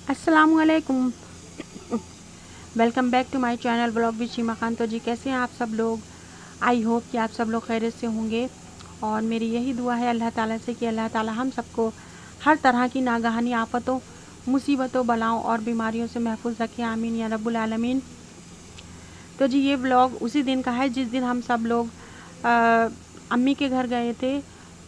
अस्सलामुअलैकुम। Welcome back to my channel blog with Sheema Khan. तो जी कैसे हैं आप सब लोग? आई होप कि आप सब लोग खैरियत से होंगे और मेरी यही दुआ है अल्लाह ताला से कि अल्लाह ताला हम सबको हर तरह की नागहानी आफतों, मुसीबतों, बलाओं और बीमारियों से महफूज रखे। आमीन या रब्बुल आलमीन। तो जी ये व्लॉग उसी दिन का है जिस दिन हम सब लोग अम्मी के घर गए थे।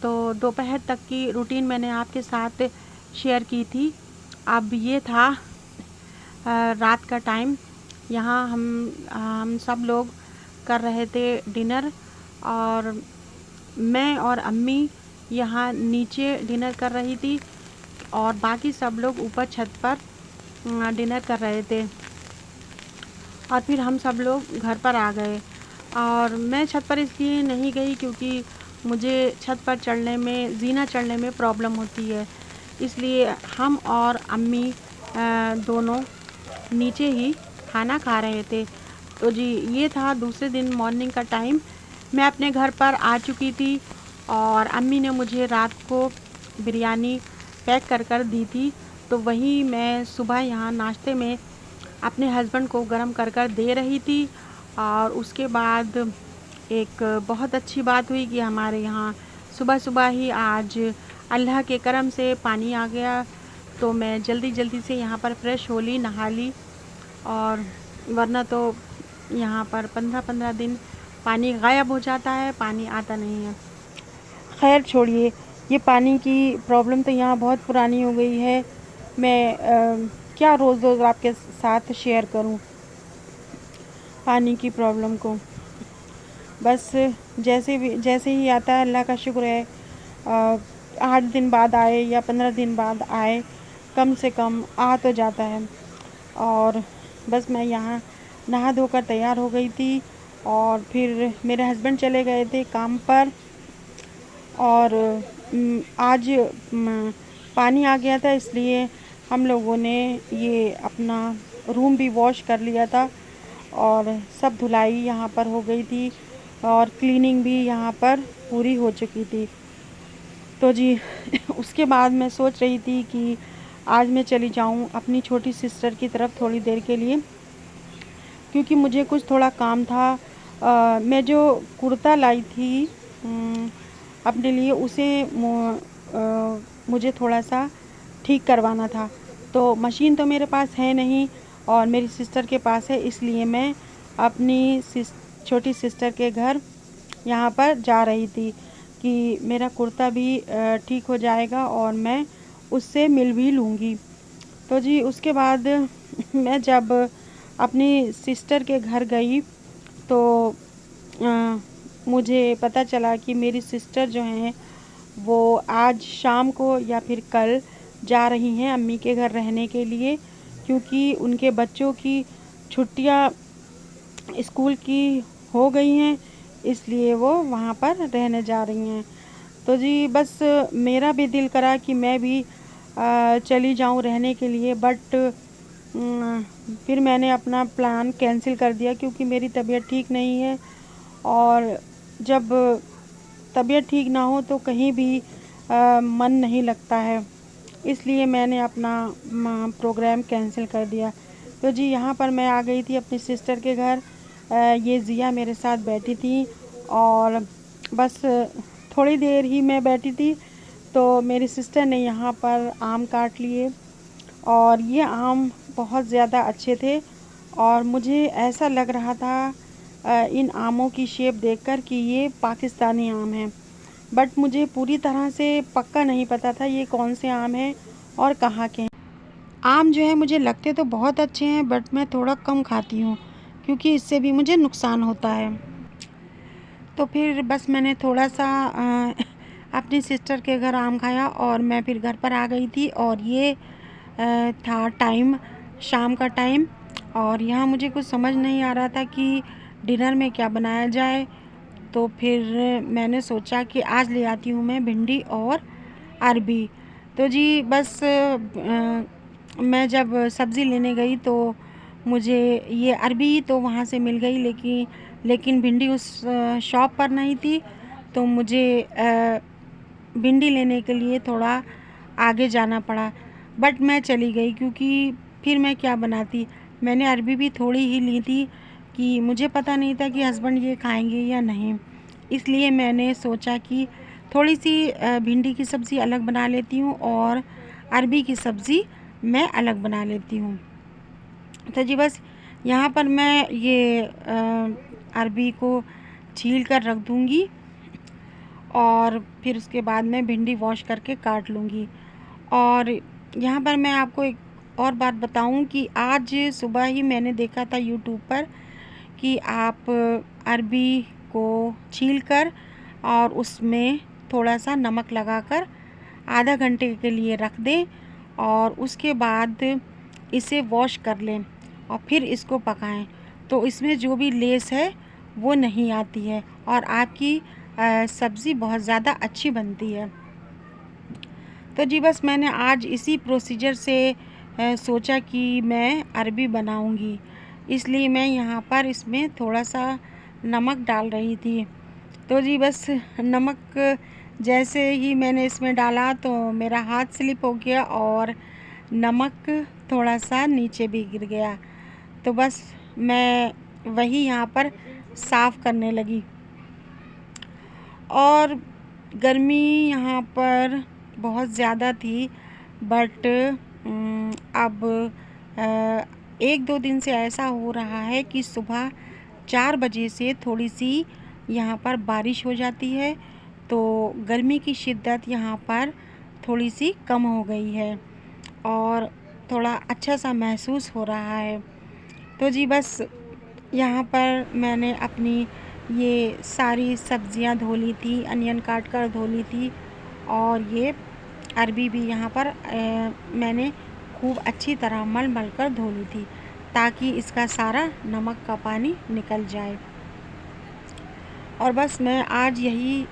तो दोपहर तक की रूटीन मैंने आपके साथ शेयर की थी। अब ये था रात का टाइम। यहाँ हम सब लोग कर रहे थे डिनर और मैं और अम्मी यहाँ नीचे डिनर कर रही थी और बाकी सब लोग ऊपर छत पर डिनर कर रहे थे। और फिर हम सब लोग घर पर आ गए और मैं छत पर इसलिए नहीं गई क्योंकि मुझे छत पर चढ़ने में, जीना चढ़ने में प्रॉब्लम होती है। इसलिए हम और अम्मी दोनों नीचे ही खाना खा रहे थे। तो जी ये था दूसरे दिन मॉर्निंग का टाइम। मैं अपने घर पर आ चुकी थी और अम्मी ने मुझे रात को बिरयानी पैक कर दी थी। तो वही मैं सुबह यहाँ नाश्ते में अपने हस्बैंड को गरम कर दे रही थी। और उसके बाद एक बहुत अच्छी बात हुई कि हमारे यहाँ सुबह सुबह ही आज अल्लाह के करम से पानी आ गया। तो मैं जल्दी से यहाँ पर फ्रेश हो ली, नहा ली। और वरना तो यहाँ पर 15-15 दिन पानी गायब हो जाता है, पानी आता नहीं है। खैर छोड़िए, ये पानी की प्रॉब्लम तो यहाँ बहुत पुरानी हो गई है। मैं क्या रोज़ रोज़ आपके साथ शेयर करूँ पानी की प्रॉब्लम को। बस जैसे ही आता है, अल्लाह का शुक्र है 8 दिन बाद आए या 15 दिन बाद आए, कम से कम आ तो जाता है। और बस मैं यहाँ नहा धोकर तैयार हो गई थी और फिर मेरे हस्बैंड चले गए थे काम पर। और आज पानी आ गया था, इसलिए हम लोगों ने ये अपना रूम भी वॉश कर लिया था और सब धुलाई यहाँ पर हो गई थी और क्लीनिंग भी यहाँ पर पूरी हो चुकी थी। तो जी उसके बाद मैं सोच रही थी कि आज मैं चली जाऊँ अपनी छोटी सिस्टर की तरफ थोड़ी देर के लिए, क्योंकि मुझे कुछ थोड़ा काम था। मैं जो कुर्ता लाई थी अपने लिए, उसे मुझे थोड़ा सा ठीक करवाना था। तो मशीन तो मेरे पास है नहीं और मेरी सिस्टर के पास है, इसलिए मैं अपनी छोटी सिस्टर के घर यहाँ पर जा रही थी कि मेरा कुर्ता भी ठीक हो जाएगा और मैं उससे मिल भी लूँगी। तो जी उसके बाद मैं जब अपनी सिस्टर के घर गई तो मुझे पता चला कि मेरी सिस्टर जो हैं वो आज शाम को या फिर कल जा रही हैं अम्मी के घर रहने के लिए, क्योंकि उनके बच्चों की छुट्टियां स्कूल की हो गई हैं, इसलिए वो वहाँ पर रहने जा रही हैं। तो जी बस मेरा भी दिल करा कि मैं भी चली जाऊँ रहने के लिए, बट फिर मैंने अपना प्लान कैंसिल कर दिया क्योंकि मेरी तबीयत ठीक नहीं है। और जब तबीयत ठीक ना हो तो कहीं भी मन नहीं लगता है, इसलिए मैंने अपना प्रोग्राम कैंसिल कर दिया। तो जी यहाँ पर मैं आ गई थी अपनी सिस्टर के घर। ये ज़िया मेरे साथ बैठी थी और बस थोड़ी देर ही मैं बैठी थी तो मेरी सिस्टर ने यहाँ पर आम काट लिए और ये आम बहुत ज़्यादा अच्छे थे और मुझे ऐसा लग रहा था इन आमों की शेप देखकर कि ये पाकिस्तानी आम हैं, बट मुझे पूरी तरह से पक्का नहीं पता था ये कौन से आम हैं और कहाँ के हैं। आम जो है मुझे लगते तो बहुत अच्छे हैं, बट मैं थोड़ा कम खाती हूँ क्योंकि इससे भी मुझे नुकसान होता है। तो फिर बस मैंने थोड़ा सा अपनी सिस्टर के घर आम खाया और मैं फिर घर पर आ गई थी। और ये था टाइम, शाम का टाइम, और यहाँ मुझे कुछ समझ नहीं आ रहा था कि डिनर में क्या बनाया जाए। तो फिर मैंने सोचा कि आज ले आती हूँ मैं भिंडी और अरबी। तो जी बस मैं जब सब्ज़ी लेने गई तो मुझे ये अरबी तो वहाँ से मिल गई, लेकिन भिंडी उस शॉप पर नहीं थी। तो मुझे भिंडी लेने के लिए थोड़ा आगे जाना पड़ा। बट मैं चली गई क्योंकि फिर मैं क्या बनाती। मैंने अरबी भी थोड़ी ही ली थी कि मुझे पता नहीं था कि हस्बैंड ये खाएंगे या नहीं, इसलिए मैंने सोचा कि थोड़ी सी भिंडी की सब्ज़ी अलग बना लेती हूँ और अरबी की सब्ज़ी मैं अलग बना लेती हूँ। तो जी बस यहाँ पर मैं ये अरबी को छील कर रख दूँगी और फिर उसके बाद मैं भिंडी वॉश करके काट लूँगी। और यहाँ पर मैं आपको एक और बात बताऊँ कि आज सुबह ही मैंने देखा था यूट्यूब पर कि आप अरबी को छीलकर और उसमें थोड़ा सा नमक लगाकर आधा घंटे के लिए रख दें और उसके बाद इसे वॉश कर लें और फिर इसको पकाएं, तो इसमें जो भी लेस है वो नहीं आती है और आपकी सब्ज़ी बहुत ज़्यादा अच्छी बनती है। तो जी बस मैंने आज इसी प्रोसीजर से सोचा कि मैं अरबी बनाऊंगी, इसलिए मैं यहाँ पर इसमें थोड़ा सा नमक डाल रही थी। तो जी बस नमक जैसे ही मैंने इसमें डाला तो मेरा हाथ स्लिप हो गया और नमक थोड़ा सा नीचे भी गिर गया। तो बस मैं वही यहाँ पर साफ़ करने लगी। और गर्मी यहाँ पर बहुत ज़्यादा थी, बट अब 1-2 दिन से ऐसा हो रहा है कि सुबह 4 बजे से थोड़ी सी यहाँ पर बारिश हो जाती है, तो गर्मी की शिद्दत यहाँ पर थोड़ी सी कम हो गई है और थोड़ा अच्छा सा महसूस हो रहा है। तो जी बस यहाँ पर मैंने अपनी ये सारी सब्जियां धो ली थी, अनियन काट कर धो ली थी और ये अरबी भी यहाँ पर मैंने खूब अच्छी तरह मल कर धो ली थी ताकि इसका सारा नमक का पानी निकल जाए। और बस मैं आज यही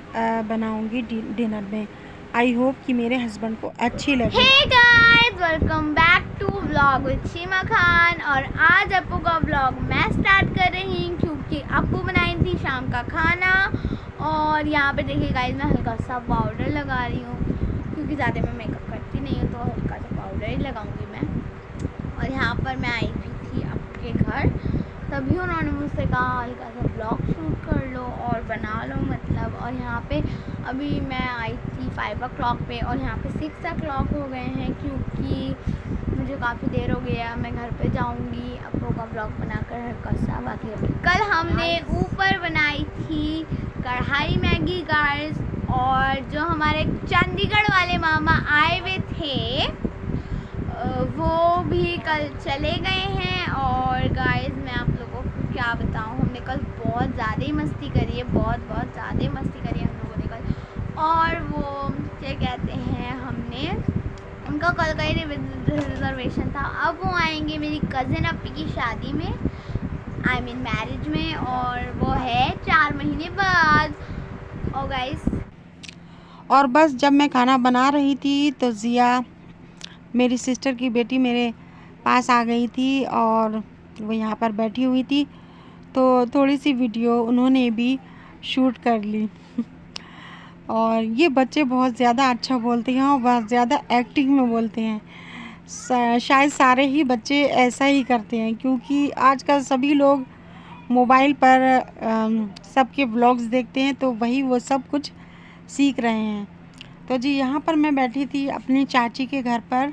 बनाऊंगी डिनर में। आई होप कि मेरे हस्बैंड को अच्छी लगे। Hey guys, welcome back to vlog with Sheema Khan. और आज अप्पू का व्लॉग मैं स्टार्ट कर रही हूँ क्योंकि अप्पू बनाई थी शाम का खाना। और यहाँ पे देखिए गाइस, मैं हल्का सा पाउडर लगा रही हूँ क्योंकि ज़्यादा मैं मेकअप करती नहीं हूँ, तो हल्का सा पाउडर ही लगाऊंगी मैं। और यहाँ पर मैं आई थी आपके घर, तभी उन्होंने मुझसे कहा हल्का सा ब्लॉग शूट कर लो और बना लो मतलब। और यहाँ पे अभी मैं आई थी 5 o'clock पे और यहाँ पे 6 o'clock हो गए हैं क्योंकि मुझे काफ़ी देर हो गया। मैं घर पे जाऊँगी अप्पू का ब्लॉग बनाकर हल्का सा। बाकी अभी कल हमने ऊपर बनाई थी कढ़ाई मैगी गाइस, और जो हमारे चंडीगढ़ वाले मामा आए हुए थे वो भी कल चले गए हैं। और गाइस मैं आप लोगों को क्या बताऊं, हमने कल बहुत ज़्यादा ही मस्ती करी है, बहुत ज़्यादा ही मस्ती करी है हम लोगों ने कल। और वो क्या कहते हैं, हमने उनका कल का ही रिजर्वेशन था। अब वो आएंगे मेरी कज़िन अप्पी की शादी में, आई मीन मैरिज में, और वो है 4 महीने बाद। और गाइस और बस जब मैं खाना बना रही थी तो जिया मेरी सिस्टर की बेटी मेरे पास आ गई थी और वो यहाँ पर बैठी हुई थी, तो थोड़ी सी वीडियो उन्होंने भी शूट कर ली। और ये बच्चे बहुत ज़्यादा अच्छा बोलते हैं और बहुत ज़्यादा एक्टिंग में बोलते हैं। शायद सारे ही बच्चे ऐसा ही करते हैं क्योंकि आजकल सभी लोग मोबाइल पर सबके व्लॉग्स देखते हैं, तो वही वो सब कुछ सीख रहे हैं। तो जी यहाँ पर मैं बैठी थी अपनी चाची के घर पर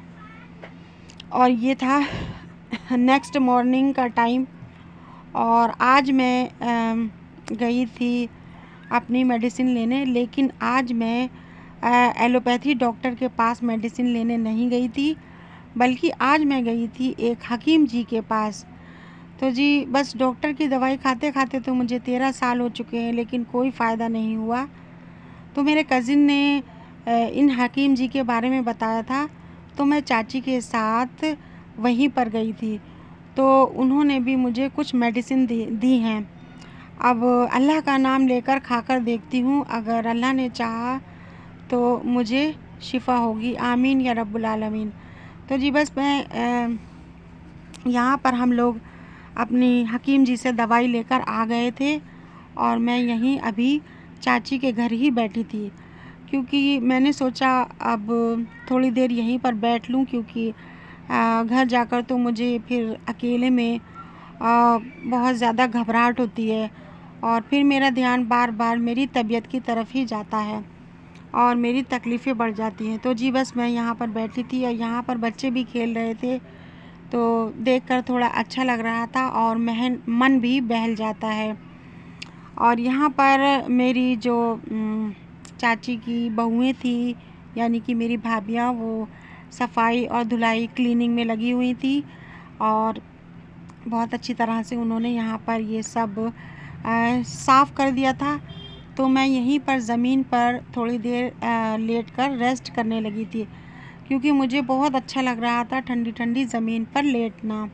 और ये था नेक्स्ट मॉर्निंग का टाइम। और आज मैं गई थी अपनी मेडिसिन लेने, लेकिन आज मैं एलोपैथी डॉक्टर के पास मेडिसिन लेने नहीं गई थी, बल्कि आज मैं गई थी एक हकीम जी के पास। तो जी बस डॉक्टर की दवाई खाते खाते तो मुझे 13 साल हो चुके हैं, लेकिन कोई फ़ायदा नहीं हुआ। तो मेरे कज़िन ने इन हकीम जी के बारे में बताया था, तो मैं चाची के साथ वहीं पर गई थी। तो उन्होंने भी मुझे कुछ मेडिसिन दी हैं। अब अल्लाह का नाम लेकर खाकर देखती हूँ, अगर अल्लाह ने चाहा तो मुझे शिफ़ा होगी, आमीन या रब्बुल आलमीन। तो जी बस मैं यहाँ पर हम लोग अपनी हकीम जी से दवाई लेकर आ गए थे और मैं यहीं अभी चाची के घर ही बैठी थी क्योंकि मैंने सोचा अब थोड़ी देर यहीं पर बैठ लूँ, क्योंकि घर जाकर तो मुझे फिर अकेले में बहुत ज़्यादा घबराहट होती है और फिर मेरा ध्यान बार बार मेरी तबीयत की तरफ ही जाता है और मेरी तकलीफ़ें बढ़ जाती हैं। तो जी बस मैं यहाँ पर बैठी थी और यहाँ पर बच्चे भी खेल रहे थे, तो देखकर थोड़ा अच्छा लग रहा था और मन भी बहल जाता है। और यहाँ पर मेरी जो चाची की बहुएँ थी, यानी कि मेरी भाभियाँ, वो सफाई और धुलाई क्लीनिंग में लगी हुई थी और बहुत अच्छी तरह से उन्होंने यहाँ पर ये सब साफ़ कर दिया था। तो मैं यहीं पर ज़मीन पर थोड़ी देर लेटकर रेस्ट करने लगी थी, क्योंकि मुझे बहुत अच्छा लग रहा था ठंडी ठंडी ज़मीन पर लेटना।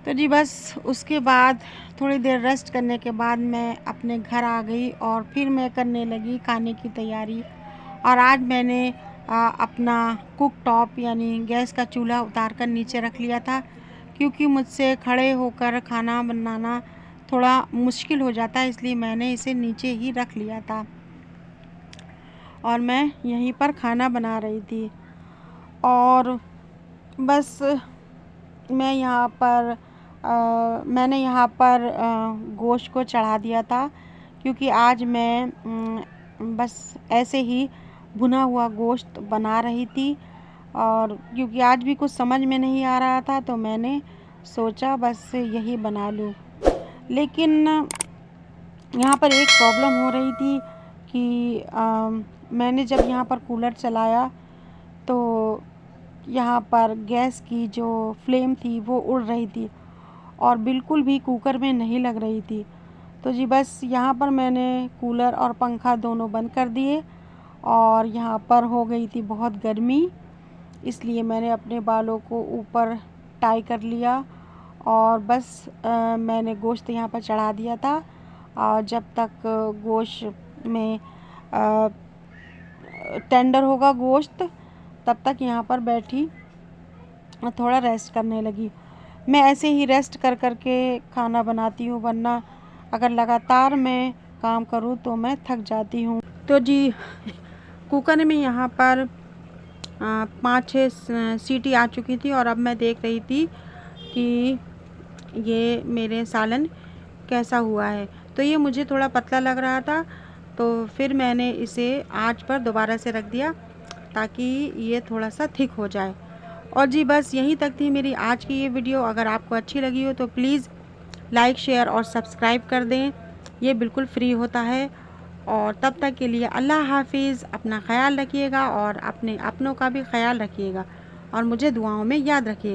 तो जी बस उसके बाद थोड़ी देर रेस्ट करने के बाद मैं अपने घर आ गई और फिर मैं करने लगी खाने की तैयारी। और आज मैंने अपना कुक टॉप यानी गैस का चूल्हा उतार कर नीचे रख लिया था, क्योंकि मुझसे खड़े होकर खाना बनाना थोड़ा मुश्किल हो जाता है, इसलिए मैंने इसे नीचे ही रख लिया था और मैं यहीं पर खाना बना रही थी। और बस मैंने यहाँ पर गोश्त को चढ़ा दिया था, क्योंकि आज मैं बस ऐसे ही भुना हुआ गोश्त बना रही थी और क्योंकि आज भी कुछ समझ में नहीं आ रहा था, तो मैंने सोचा बस यही बना लूँ। लेकिन यहाँ पर एक प्रॉब्लम हो रही थी कि मैंने जब यहाँ पर कूलर चलाया तो यहाँ पर गैस की जो फ्लेम थी वो उड़ रही थी और बिल्कुल भी कुकर में नहीं लग रही थी। तो जी बस यहाँ पर मैंने कूलर और पंखा दोनों बंद कर दिए और यहाँ पर हो गई थी बहुत गर्मी, इसलिए मैंने अपने बालों को ऊपर टाई कर लिया और बस मैंने गोश्त यहाँ पर चढ़ा दिया था। और जब तक गोश्त में टेंडर होगा गोश्त, तब तक यहाँ पर बैठी थोड़ा रेस्ट करने लगी। मैं ऐसे ही रेस्ट कर कर के खाना बनाती हूँ, वरना अगर लगातार मैं काम करूँ तो मैं थक जाती हूँ। तो जी कुकर में यहाँ पर 5-6 सीटी आ चुकी थी और अब मैं देख रही थी कि ये मेरे सालन कैसा हुआ है। तो ये मुझे थोड़ा पतला लग रहा था, तो फिर मैंने इसे आंच पर दोबारा से रख दिया ताकि ये थोड़ा सा थिक हो जाए। और जी बस यहीं तक थी मेरी आज की ये वीडियो। अगर आपको अच्छी लगी हो तो प्लीज़ लाइक, शेयर और सब्सक्राइब कर दें, ये बिल्कुल फ्री होता है। और तब तक के लिए अल्लाह हाफिज़, अपना ख्याल रखिएगा और अपने अपनों का भी ख्याल रखिएगा और मुझे दुआओं में याद रखिएगा।